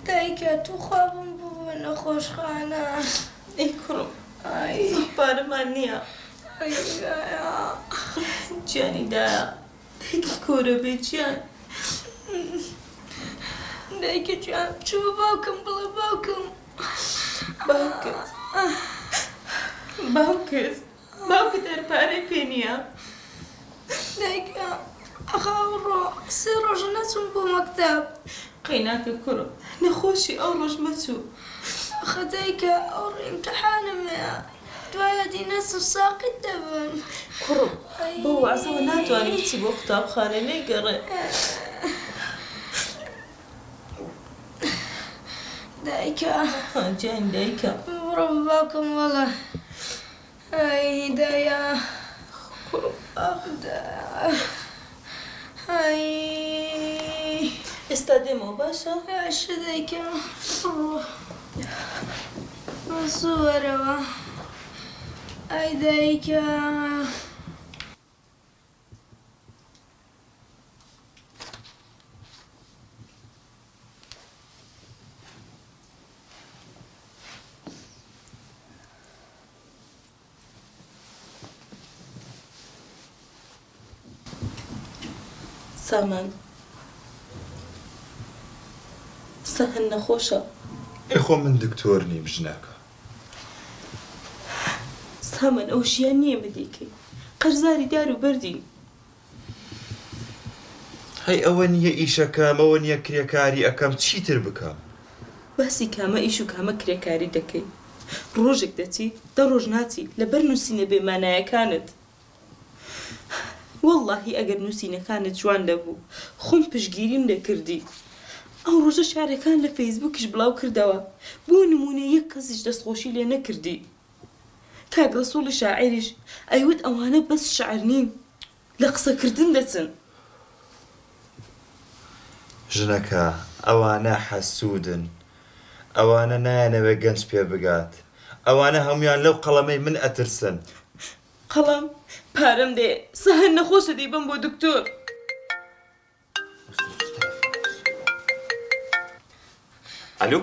دایکە تو خوابم بوو نەخۆشخانە. ئەی کوڕم پارەمان نییە. گیانی دایە دایکی کۆرە بێ گیان. دایکە گیان چوو باوکم بڵێ باوکم. باوکت هەرپارەی پێ نییە. دایکە ئەخاوڕۆ 3 ڕۆژ نەچووم بۆ مەکتەب. قەیناکە کوڕم نەخۆشی ئەو ڕۆژ مەچوو. ئەخە دایکە ئەو ئیمتحانمەیە دوایە دینەسم ساقیت دەبم. کوڕم بۆ وەعزەوە ناتوانێت بچی بۆ قوتابخانە نەیگەڕێ. دایکە گیان دایکە بڕۆ بە باوکم وەڵە. ئای دایە کوڕم ئێستا دێمەوە باشە؟ باشە دایکە بڕۆ زۆرەوە. ئای دایکە سامان سەهن نەخۆشە. ئەخۆ من دکتۆر نیم ژناکە. سامان ئەو ژیان نییە بەدیکەی قەرزاری دار و بەردین. هەی ئەوە نییە ئیشەکەم ئەوە نییە کرێکاری ئەەکەم چیتر بکەم. باسی کامە ئیش و کامە کرێکاری دەکەی. ڕۆژێک دەچی 10 ڕۆژ ناچی لەبەر نووسینە بێمانایەکانت. واللهی ئەگەر نووسینەکانت جوان دەبوو خۆم پشگیریم دەکردی. ئەو ڕۆژە شارەکان لە فەیسبووکیش بڵاو کردەوە بۆ نمونە یەک کەسیش دەستخۆشی لێ نەکردی. کاک ڕەسوڵی شاعریش ئەیوت ئەوانە بەس شعر نین لە قسەکردن دەچن. ژنەکە ئەوانە حەسوودن، ئەوانە نایەنەوێ گەنج پێ بگات، ئەوانە هەمویان لەو قەڵەمەی من ئەترسن. قەڵەم پارەم دێ سەهن نەخۆشە دەیبم بۆ دکتۆر. ئەلو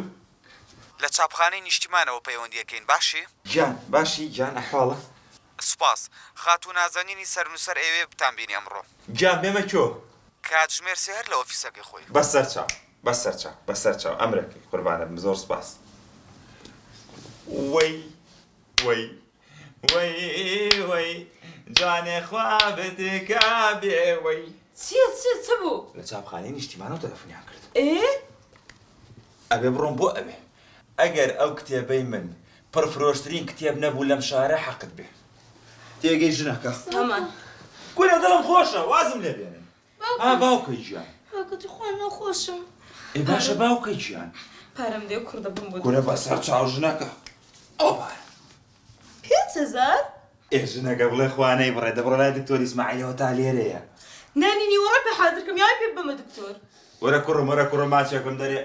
لە چاپخانەی نیشتیمانەوە پەیوەندیەکەین باشی؟ گیان باشی گیان ئەحواڵە؟ سوپاس خاتوو نازەنینی سەرنووسەر ئێوێ بتانبینی ئەمڕۆ. گیان بێمە کۆ؟ کاتژمێر سێهەر لە ئۆفیسەکەی خۆی. بەسەرچاو ئەمرەکەی قوربانم زۆر سپاس. وەی جوانێ خوابت کابێ وەی. چ بوو؟ لە چاپخانەی نیشتیمانەوە تەلەفۆنیان کرد. ئەبێ بڕۆم بۆ ئەوێ ئەگەر ئەو کتێبەی من پڕفرۆشترین کتێب نەبوو لەم شارە حەقت بێ. تێگەی ژنەکە هەمان گورە دڵم خۆشە وازم لێ بێنن. باوکەی گیان باوکەتی خۆن نەخۆشم. باشە باوکەی گیان پارەم دێ کوڕ دەبم بۆ گورە بەسەر چاو ژنەکە ئەو پارە 5,000 ژنەکە بڵێ خوانەی بڕێ دەبڕە لای دکتۆری ئیسماعیلەوە تا لێرەیە. نانی نیوەڕە پێ حاضرکەم یاوای پێ ببەمە دکتۆر. وەرە کوڕم ماچێکم دەرێ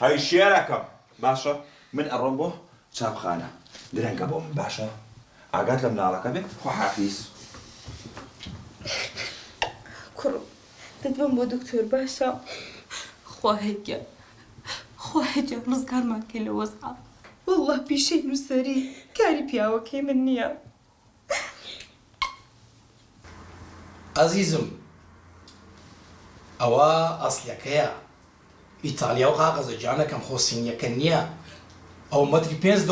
هەی شێرەکەم باشە من ئەڕۆم بۆ چاپخانە درەنگە بۆ من باشە ئاگات لە مناڵەکە بێ خواحافیز. کوڕم دەبم بۆ دکتۆر باشە خواهێکە ڕزگارمان کە لە وەزعە. والله پیشەی نووسەری کاری پیاوەکەی من نییە. عزیزم ئەوە ئەسلەکەیە ئیتالیا و قاغەزە جانەکەم خۆسینیەکە نییە. ئەو مەتری $5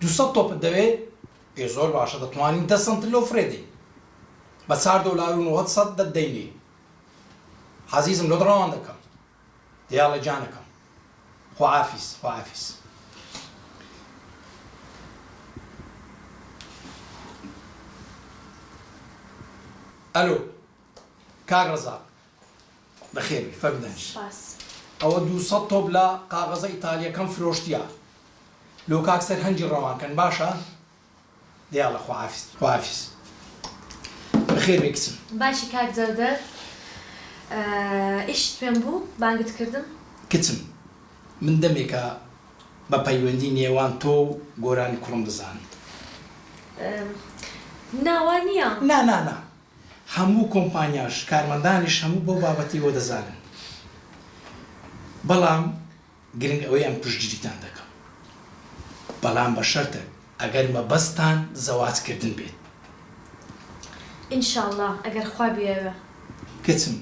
200 تۆپت دەوێت زۆر باشە دەتوانین 10 سنت لۆ فرێدی بە $4.90 دەدەینی. عزیزم لۆ دڕەوان دەکەم دیاڵە جانەکەم خواحافیز. ئەلۆ کاک ڕەزا بەخێری فەرمودەنج. ئەوە 200 تۆپ لە قاغەزە ئیتالیەکەم فرۆشتیە لۆ کاک سەر هەنجی ڕەوانکەن باشە؟ دیاڵە خواحافیز بەخێر بێ کچم. باشی کاک زەودەر ئیشت پێم بوو بانگت کردم. کچم من دەمێکە بە پەیوەندی نێوان تۆ و گۆرانی کوڕم دەزانم. ناوان نییە؟ بەڵام گرنگ ئەوەی ئەم پشتگیریتان دەکەم بەڵام بە شەرتە ئەگەر مەبەستان زەواجکردن بێت ئینشاءڵڵا ئەگەر خوا بیەوە کچم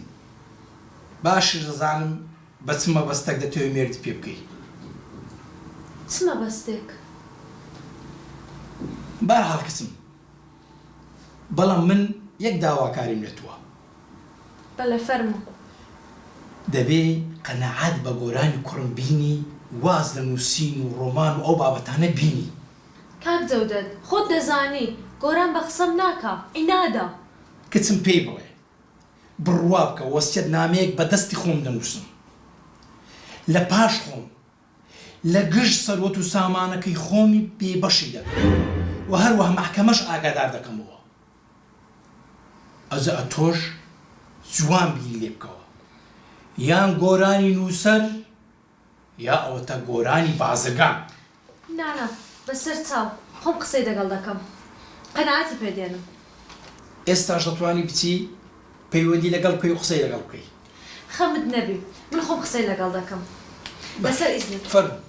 باشی دەزانم بە چ مەبەستێک دەتەوێت مێردی پێ بکەیت چ مەبەستێک بەرحاڵ کچم بەڵام من یەک داواکاریم لە تووە بەڵێ فەرموو دەبێ قەنەعات بە گۆرانی کوڕم بینی واز لە نووسین و ڕۆمان و ئەو بابەتانە بینی کاک جەودەت خۆت دەزانی گۆران بە قسەم ناکا ئینادا کچم پێی بڵێ بڕوا بکە وەسیەت نامەیەک بە دەستی خۆم دەنووسم لە پاش خۆم لە گشت سەروەت و سامانەکەی خۆمی بێبەشی دەکەم و هەروەها مەحکەمەش ئاگادار دەکەمەوە ئەزە ئەتۆش جوان بیر لێ بکەوە یان گۆرانی نووسەر یا ئەوەتە گۆرانی بازرگان نانا بەسەر چاو خۆم قسەی دەگەڵ دەکەم قەنەعاتی پێدێنم ئێستاش دەتوانی بچی پەیوەندی لەگەڵ بکەی و قسەی لەگەڵ بکەی خەمت نەبی من خۆم قسەی لەگەڵ دەکەم بەسەر ئیزنت فەرموو